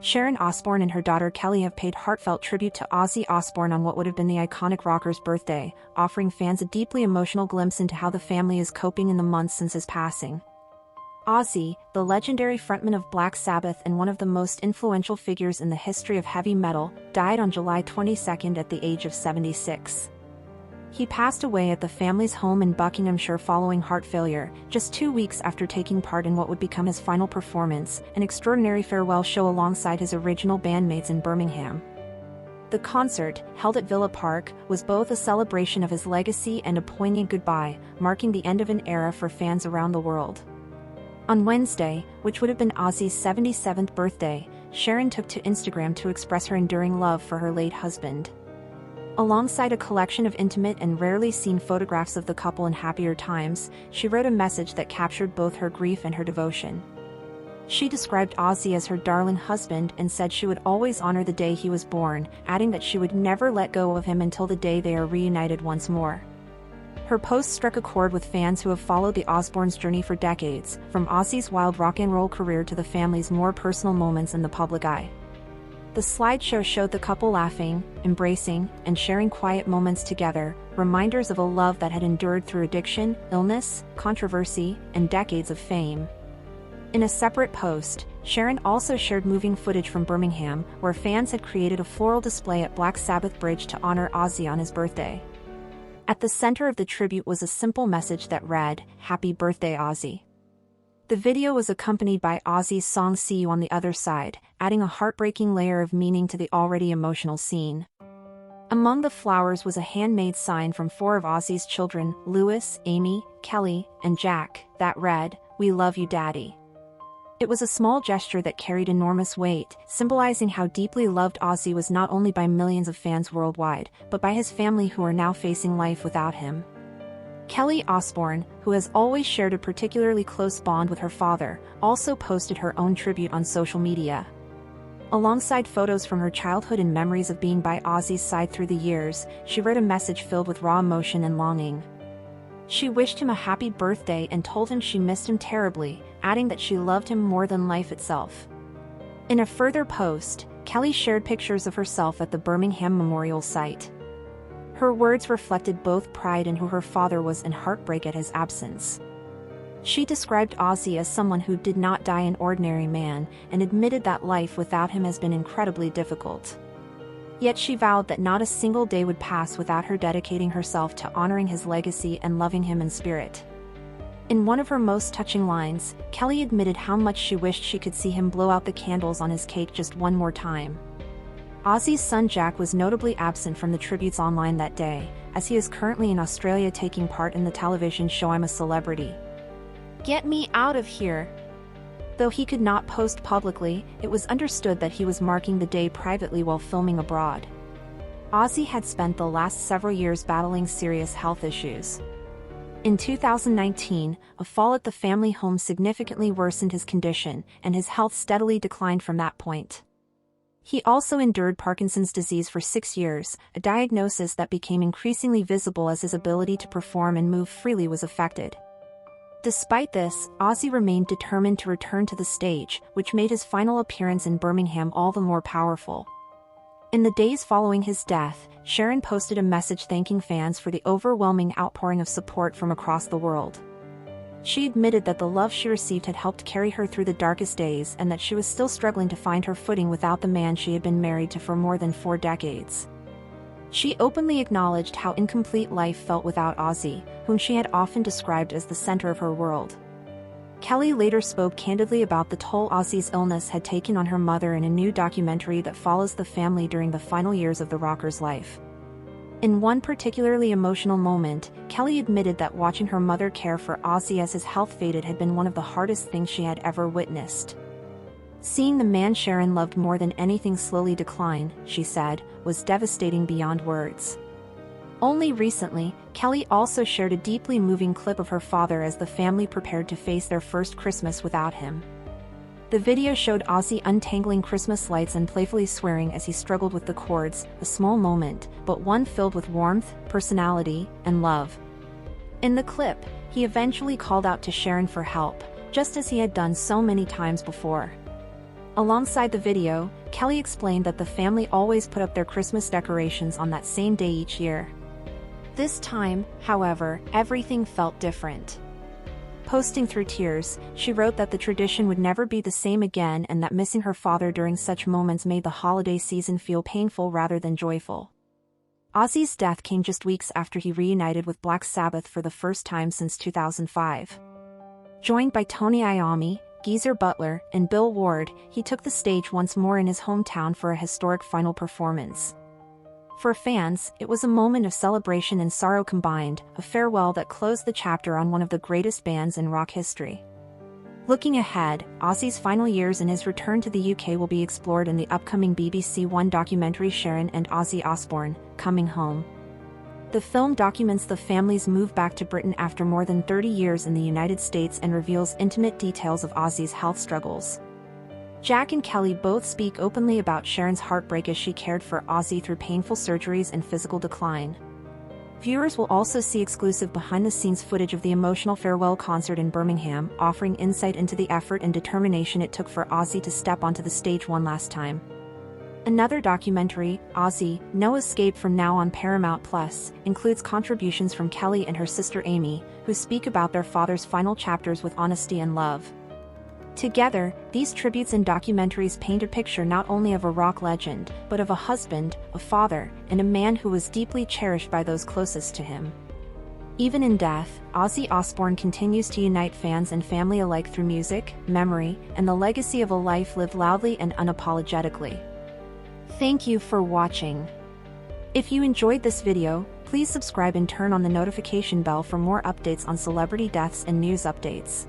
Sharon Osbourne and her daughter Kelly have paid heartfelt tribute to Ozzy Osbourne on what would have been the iconic rocker's birthday, offering fans a deeply emotional glimpse into how the family is coping in the months since his passing. Ozzy, the legendary frontman of Black Sabbath and one of the most influential figures in the history of heavy metal, died on July 22 at the age of 76. He passed away at the family's home in Buckinghamshire following heart failure, just 2 weeks after taking part in what would become his final performance, an extraordinary farewell show alongside his original bandmates in Birmingham. The concert, held at Villa Park, was both a celebration of his legacy and a poignant goodbye, marking the end of an era for fans around the world. On Wednesday, which would have been Ozzy's 77th birthday, Sharon took to Instagram to express her enduring love for her late husband. Alongside a collection of intimate and rarely seen photographs of the couple in happier times, she wrote a message that captured both her grief and her devotion. She described Ozzy as her darling husband and said she would always honor the day he was born, adding that she would never let go of him until the day they are reunited once more. Her post struck a chord with fans who have followed the Osbournes' journey for decades, from Ozzy's wild rock and roll career to the family's more personal moments in the public eye. The slideshow showed the couple laughing, embracing, and sharing quiet moments together, reminders of a love that had endured through addiction, illness, controversy, and decades of fame. In a separate post, Sharon also shared moving footage from Birmingham, where fans had created a floral display at Black Sabbath Bridge to honor Ozzy on his birthday. At the center of the tribute was a simple message that read, "Happy Birthday, Ozzy." The video was accompanied by Ozzy's song "See You on the Other Side," adding a heartbreaking layer of meaning to the already emotional scene. Among the flowers was a handmade sign from 4 of Ozzy's children, Louis, Amy, Kelly, and Jack, that read, "We love you, Daddy." It was a small gesture that carried enormous weight, symbolizing how deeply loved Ozzy was not only by millions of fans worldwide, but by his family who are now facing life without him. Kelly Osbourne, who has always shared a particularly close bond with her father, also posted her own tribute on social media. Alongside photos from her childhood and memories of being by Ozzy's side through the years, she wrote a message filled with raw emotion and longing. She wished him a happy birthday and told him she missed him terribly, adding that she loved him more than life itself. In a further post, Kelly shared pictures of herself at the Birmingham Memorial site. Her words reflected both pride in who her father was and heartbreak at his absence. She described Ozzy as someone who did not die an ordinary man, and admitted that life without him has been incredibly difficult. Yet she vowed that not a single day would pass without her dedicating herself to honoring his legacy and loving him in spirit. In one of her most touching lines, Kelly admitted how much she wished she could see him blow out the candles on his cake just one more time. Ozzy's son Jack was notably absent from the tributes online that day, as he is currently in Australia taking part in the television show I'm a Celebrity. "Get me out of here!" Though he could not post publicly, it was understood that he was marking the day privately while filming abroad. Ozzy had spent the last several years battling serious health issues. In 2019, a fall at the family home significantly worsened his condition, and his health steadily declined from that point. He also endured Parkinson's disease for 6 years, a diagnosis that became increasingly visible as his ability to perform and move freely was affected. Despite this, Ozzy remained determined to return to the stage, which made his final appearance in Birmingham all the more powerful. In the days following his death, Sharon posted a message thanking fans for the overwhelming outpouring of support from across the world. She admitted that the love she received had helped carry her through the darkest days and that she was still struggling to find her footing without the man she had been married to for more than 4 decades. She openly acknowledged how incomplete life felt without Ozzy, whom she had often described as the center of her world. Kelly later spoke candidly about the toll Ozzy's illness had taken on her mother in a new documentary that follows the family during the final years of the rocker's life. In one particularly emotional moment, Kelly admitted that watching her mother care for Ozzy as his health faded had been one of the hardest things she had ever witnessed. "Seeing the man Sharon loved more than anything slowly decline," she said, "was devastating beyond words." Only recently, Kelly also shared a deeply moving clip of her father as the family prepared to face their first Christmas without him. The video showed Ozzy untangling Christmas lights and playfully swearing as he struggled with the cords, a small moment, but one filled with warmth, personality, and love. In the clip, he eventually called out to Sharon for help, just as he had done so many times before. Alongside the video, Kelly explained that the family always put up their Christmas decorations on that same day each year. This time, however, everything felt different. Posting through tears, she wrote that the tradition would never be the same again and that missing her father during such moments made the holiday season feel painful rather than joyful. Ozzy's death came just weeks after he reunited with Black Sabbath for the first time since 2005. Joined by Tony Iommi, Geezer Butler, and Bill Ward, he took the stage once more in his hometown for a historic final performance. For fans, it was a moment of celebration and sorrow combined, a farewell that closed the chapter on one of the greatest bands in rock history. Looking ahead, Ozzy's final years and his return to the UK will be explored in the upcoming BBC One documentary Sharon and Ozzy Osbourne, Coming Home. The film documents the family's move back to Britain after more than 30 years in the United States and reveals intimate details of Ozzy's health struggles. Jack and Kelly both speak openly about Sharon's heartbreak as she cared for Ozzy through painful surgeries and physical decline. Viewers will also see exclusive behind-the-scenes footage of the emotional farewell concert in Birmingham, offering insight into the effort and determination it took for Ozzy to step onto the stage one last time. Another documentary, Ozzy, No Escape from Now on Paramount Plus, includes contributions from Kelly and her sister Amy, who speak about their father's final chapters with honesty and love. Together, these tributes and documentaries paint a picture not only of a rock legend, but of a husband, a father, and a man who was deeply cherished by those closest to him. Even in death, Ozzy Osbourne continues to unite fans and family alike through music, memory, and the legacy of a life lived loudly and unapologetically. Thank you for watching. If you enjoyed this video, please subscribe and turn on the notification bell for more updates on celebrity deaths and news updates.